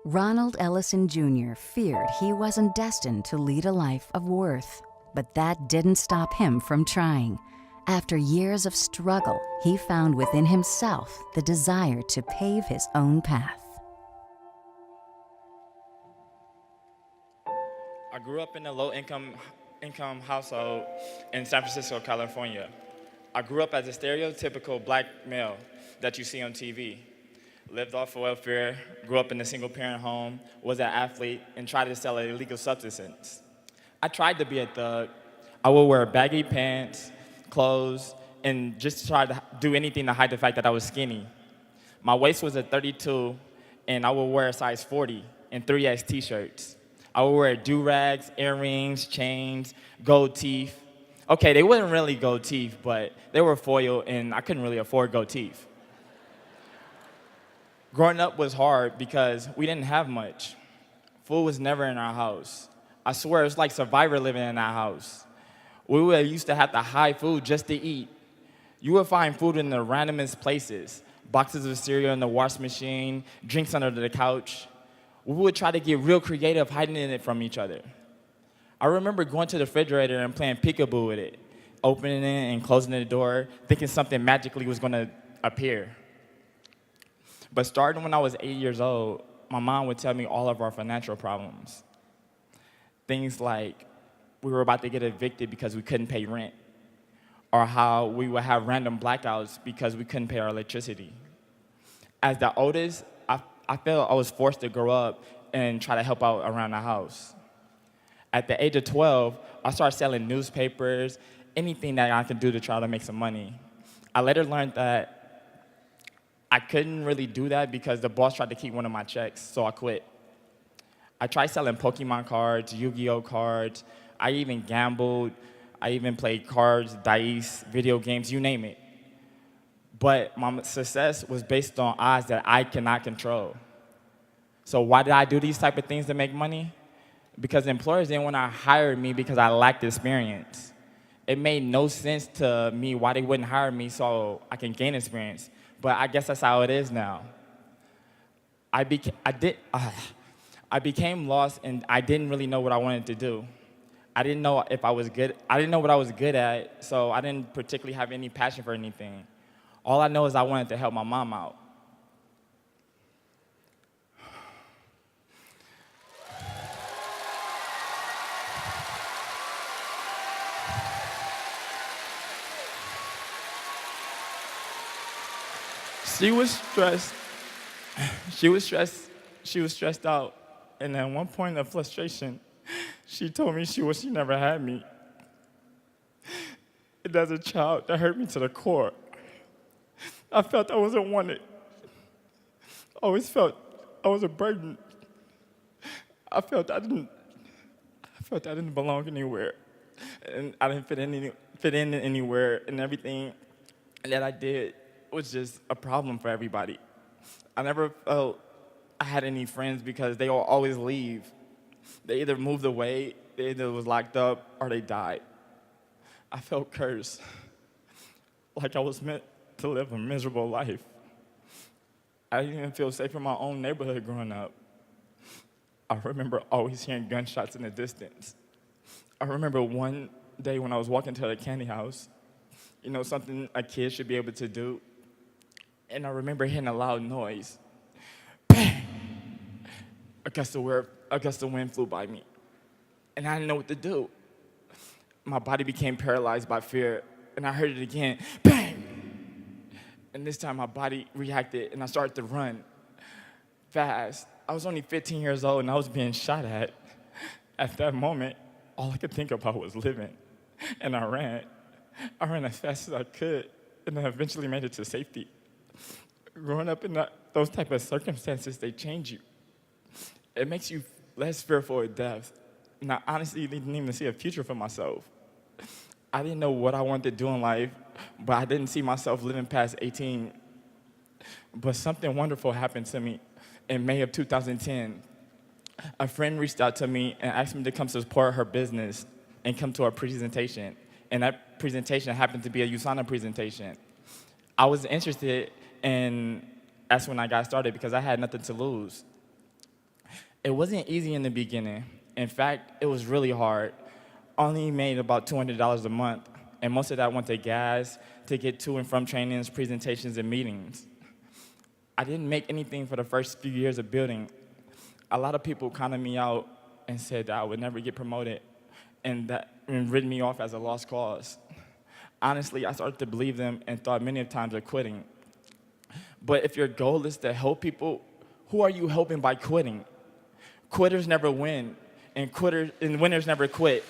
Ronald Ellison Jr. feared he wasn't destined to lead a life of worth, but that didn't stop him from trying. After years of struggle, he found within himself the desire to pave his own path. I grew up in a low-income household in San Francisco, California. I grew up as a stereotypical black male that you see on TV. Lived off welfare, grew up in a single-parent home, was an athlete, and tried to sell illegal substances. I tried to be a thug. I would wear baggy pants, clothes, and just try to do anything to hide the fact that I was skinny. My waist was a 32, and I would wear a size 40 and 3X t-shirts. I would wear do-rags, earrings, chains, gold teeth. Okay, they weren't really gold teeth, but they were foil, and I couldn't really afford gold teeth. Growing up was hard because we didn't have much. Food was never in our house. I swear, it's like Survivor living in our house. We used to have to hide food just to eat. You would find food in the randomest places. Boxes of cereal in the wash machine, drinks under the couch. We would try to get real creative hiding it from each other. I remember going to the refrigerator and playing peekaboo with it, opening it and closing the door, thinking something magically was going to appear. But starting when I was 8 years old, my mom would tell me all of our financial problems. Things like we were about to get evicted because we couldn't pay rent, or how we would have random blackouts because we couldn't pay our electricity. As the oldest, I felt I was forced to grow up and try to help out around the house. At the age of 12, I started selling newspapers, anything that I could do to try to make some money. I later learned that I couldn't really do that because the boss tried to keep one of my checks, so I quit. I tried selling Pokemon cards, Yu-Gi-Oh cards. I even gambled. I even played cards, dice, video games, you name it. But my success was based on odds that I cannot control. So why did I do these type of things to make money? Because employers didn't want to hire me because I lacked experience. It made no sense to me why they wouldn't hire me so I can gain experience. But I guess that's how it is now. I became lost and I didn't really know what I wanted to do. I didn't know if I was good. I didn't know what I was good at, so I didn't particularly have any passion for anything. All I know is I wanted to help my mom out. She was stressed. She was stressed out. And at one point of frustration, she told me she wished she never had me. And as a child, that hurt me to the core. I felt I wasn't wanted. I always felt I was a burden. I felt I didn't belong anywhere. And I didn't fit in anywhere, and everything that I did was just a problem for everybody. I never felt I had any friends because they will always leave. They either moved away, they either was locked up, or they died. I felt cursed, like I was meant to live a miserable life. I didn't even feel safe in my own neighborhood growing up. I remember always hearing gunshots in the distance. I remember one day when I was walking to the candy house, something a kid should be able to do. And I remember hearing a loud noise. Bang! A gust of wind flew by me. And I didn't know what to do. My body became paralyzed by fear, and I heard it again. Bang! And this time my body reacted, and I started to run fast. I was only 15 years old, and I was being shot at. At that moment, all I could think about was living. And I ran. I ran as fast as I could, and I eventually made it to safety. Growing up in those type of circumstances, they change you. It makes you less fearful of death. And I honestly didn't even see a future for myself. I didn't know what I wanted to do in life, but I didn't see myself living past 18. But something wonderful happened to me in May of 2010. A friend reached out to me and asked me to come support her business and come to a presentation. And that presentation happened to be a USANA presentation. I was interested, and that's when I got started because I had nothing to lose. It wasn't easy in the beginning. In fact, it was really hard. Only made about $200 a month, and most of that went to gas to get to and from trainings, presentations, and meetings. I didn't make anything for the first few years of building. A lot of people counted me out and said that I would never get promoted and written me off as a lost cause. Honestly, I started to believe them and thought many times of quitting. But if your goal is to help people, who are you helping by quitting? Quitters never win, and winners never quit.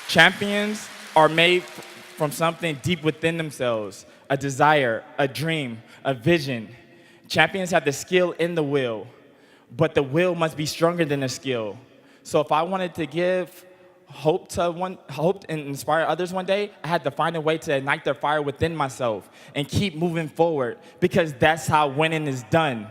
Champions are made from something deep within themselves, a desire, a dream, a vision. Champions have the skill in the will, but the will must be stronger than the skill. So if I wanted to give hope and inspire others one day, I had to find a way to ignite the fire within myself and keep moving forward, because that's how winning is done.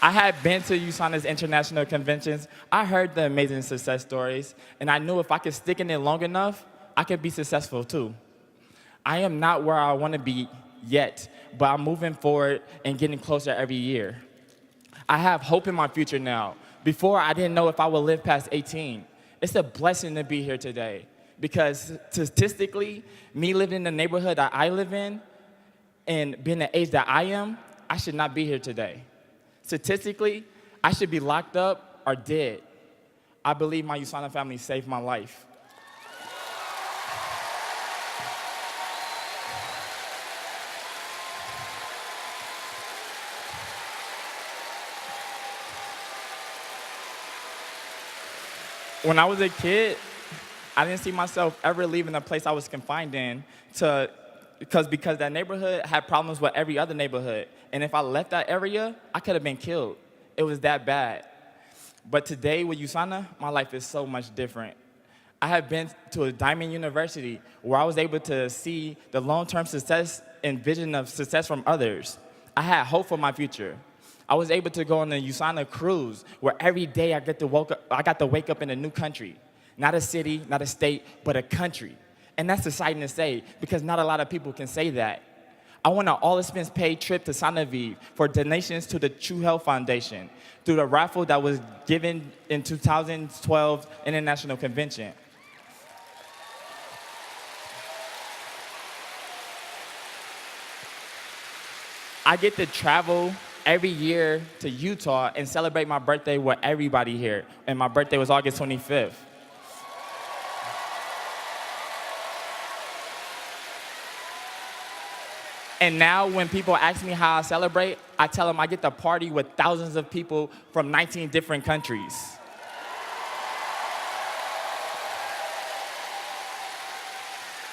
I had been to USANA's international conventions. I heard the amazing success stories, and I knew if I could stick in it long enough, I could be successful too. I am not where I want to be yet, but I'm moving forward and getting closer every year. I have hope in my future now. Before, I didn't know if I would live past 18. It's a blessing to be here today, because statistically, me living in the neighborhood that I live in and being the age that I am, I should not be here today. Statistically, I should be locked up or dead. I believe my USANA family saved my life. When I was a kid, I didn't see myself ever leaving the place I was confined in because that neighborhood had problems with every other neighborhood. And if I left that area, I could have been killed. It was that bad. But today with USANA, my life is so much different. I have been to a Diamond University where I was able to see the long-term success and vision of success from others. I had hope for my future. I was able to go on a USANA cruise where every day I got to wake up in a new country. Not a city, not a state, but a country. And that's exciting to say, because not a lot of people can say that. I won an all-expense-paid trip to Sanaviv for donations to the True Health Foundation through the raffle that was given in 2012 International Convention. I get to travel every year to Utah and celebrate my birthday with everybody here. And my birthday was August 25th. And now when people ask me how I celebrate, I tell them I get to party with thousands of people from 19 different countries.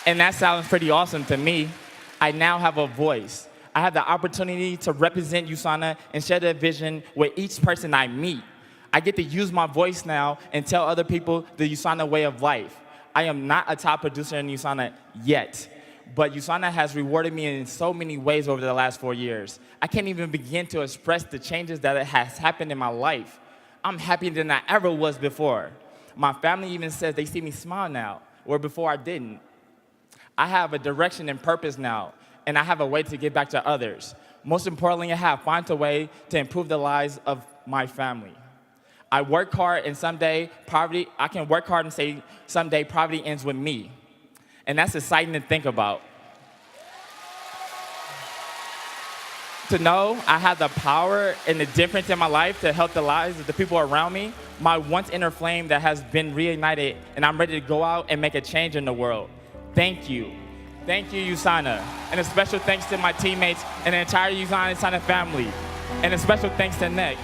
And that sounds pretty awesome to me. I now have a voice. I have the opportunity to represent USANA and share their vision with each person I meet. I get to use my voice now and tell other people the USANA way of life. I am not a top producer in USANA yet, but USANA has rewarded me in so many ways over the last 4 years. I can't even begin to express the changes that has happened in my life. I'm happier than I ever was before. My family even says they see me smile now, where before I didn't. I have a direction and purpose now, and I have a way to give back to others. Most importantly, I find a way to improve the lives of my family. I work hard, and I can work hard and say someday poverty ends with me. And that's exciting to think about. To know I have the power and the difference in my life to help the lives of the people around me, my once inner flame that has been reignited, and I'm ready to go out and make a change in the world. Thank you. Thank you, USANA. And a special thanks to my teammates and the entire USANA family. And a special thanks to Next.